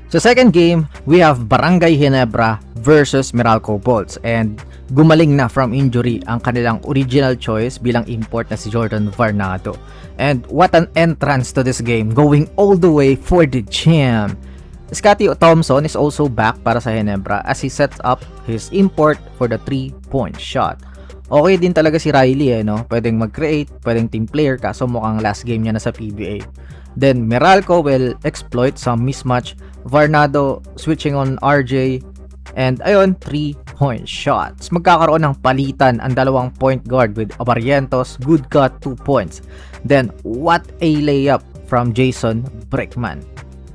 Sa second game, we have Barangay Ginebra versus Meralco Bolts, and gumaling na from injury ang kanilang original choice bilang import na si Jordan Varnado. And what an entrance to this game, going all the way for the champ. Scotty Thompson is also back para sa Ginebra as he sets up his import for the 3-point shot. Okay din talaga si Riley no? Pwedeng mag-create, pwedeng team player, kaso mukhang last game niya na sa PBA. Then Meralco will exploit some mismatch. Varnado switching on RJ, and ayun, 3-point shots. Magkakaroon ng palitan ang dalawang point guard with Abarrientos, good cut, 2 points. Then what a layup from Jason Brickman.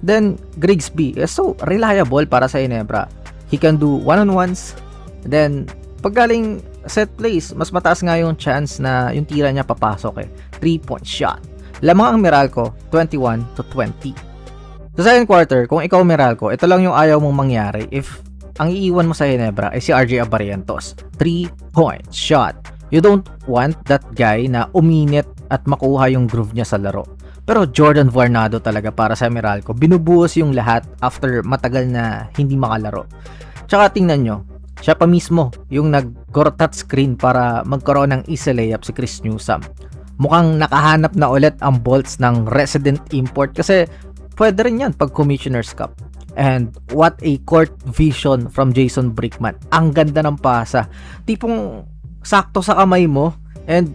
Then Grigsby is so reliable para sa Ginebra. He can do one-on-ones. Then pag galing set plays, mas mataas nga yung chance na yung tira niya papasok 3-point shot. Lamang ang Meralco, 21-20. Sa second quarter, kung ikaw Meralco, ito lang yung ayaw mong mangyari if ang iiwan mo sa Ginebra ay si RJ Abarrientos. 3-point shot. You don't want that guy na uminit at makuha yung groove niya sa laro. Pero Jordan Varnado talaga para sa Meralco. Binubuhos yung lahat after matagal na hindi makalaro. Tsaka tingnan nyo, siya pa mismo yung nag-touch screen para magkaroon ng easy layup si Chris Newsome. Mukhang nakahanap na ulit ang Bolts ng resident import kasi pwede rin yan pag Commissioner's Cup. And what a court vision from Jason Brickman. Ang ganda ng pasa. Tipong sakto sa kamay mo and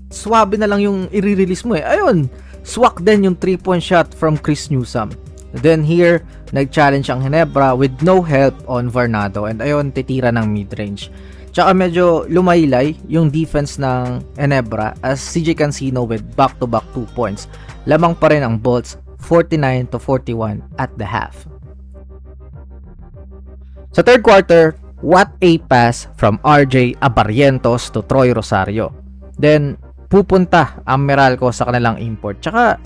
swabe na lang yung i-release mo Ayun, swak din yung 3-point shot from Chris Newsome. Then here, nag-challenge ang Ginebra with no help on Varnado. And ayun, titira ng mid-range. Tsaka medyo lumaylay yung defense ng Ginebra as CJ Cancino with back-to-back 2 points. Lamang pa rin ang Bolts, 49-41 at the half. Sa third quarter, what a pass from RJ Abarrientos to Troy Rosario. Then, pupunta ang Meralco sa kanilang import. Tsaka,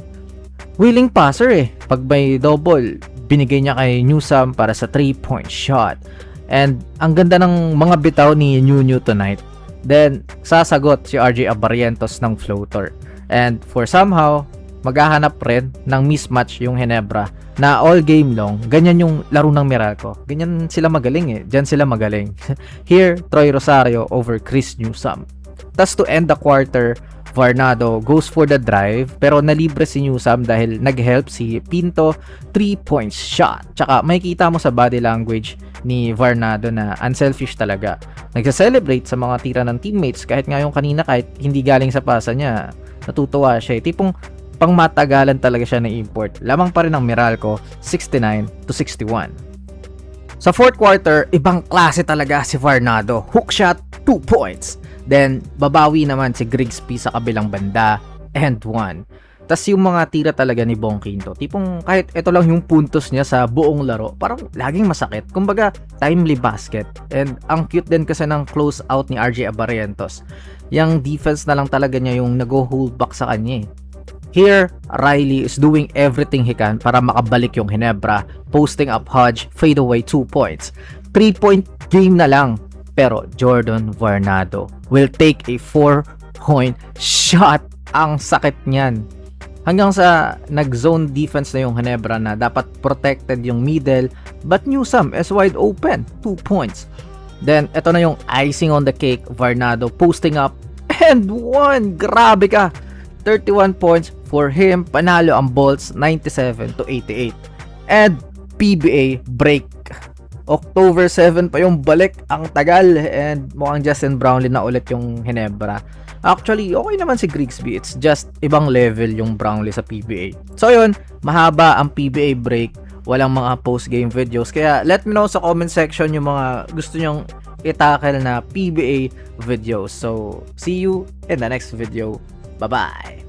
willing passer Pag may double, binigay niya kay Newsome para sa 3-point shot. And, ang ganda ng mga bitaw ni New tonight. Then, sasagot si RJ Abarrientos ng floater. And, for somehow, maghahanap rin ng mismatch yung Ginebra na all game long, ganyan yung laro ng Meralco. Ganyan sila magaling Diyan sila magaling. Here, Troy Rosario over Chris Newsome. Tas to end the quarter, Varnado goes for the drive pero nalibre si Newsome dahil nag-help si Pinto, 3-point shot. Tsaka makikita mo sa body language ni Varnado na unselfish talaga. Nagsa-celebrate sa mga tira ng teammates kahit nga yung kanina, kahit hindi galing sa pasa niya, natutuwa siya. Tipong pang matagalan talaga siya na import. Lamang pa rin ang Meralco, 69-61. Sa fourth quarter, ibang klase talaga si Varnado. Hook shot, 2 points. Then, babawi naman si Grigsby sa kabilang banda, and 1. Tas yung mga tira talaga ni Bong Quinto, tipong kahit ito lang yung puntos niya sa buong laro, parang laging masakit. Kumbaga, timely basket. And ang cute din kasi ng close out ni RJ Abarrientos. Yung defense na lang talaga niya yung nag-hold back sa kanya Here, Riley is doing everything he can para makabalik yung Ginebra, posting up Hodge, fadeaway 2 points. 3-point game na lang, pero Jordan Varnado will take a 4-point shot. Ang sakit niyan. Hanggang sa nag-zone defense na yung Ginebra na dapat protected yung middle, but Newsome is wide open, 2 points. Then, eto na yung icing on the cake, Varnado posting up, and 1! Grabe ka! 31 points for him. Panalo ang Bolts 97-88. And PBA break. October 7 pa yung balik. Ang tagal. And mukhang Justin Brownlee na ulit yung Ginebra. Actually, okay naman si Grigsby. It's just ibang level yung Brownlee sa PBA. So yun, mahaba ang PBA break. Walang mga post-game videos. Kaya let me know sa comment section yung mga gusto nyong itackle na PBA videos. So, see you in the next video. Bye-bye!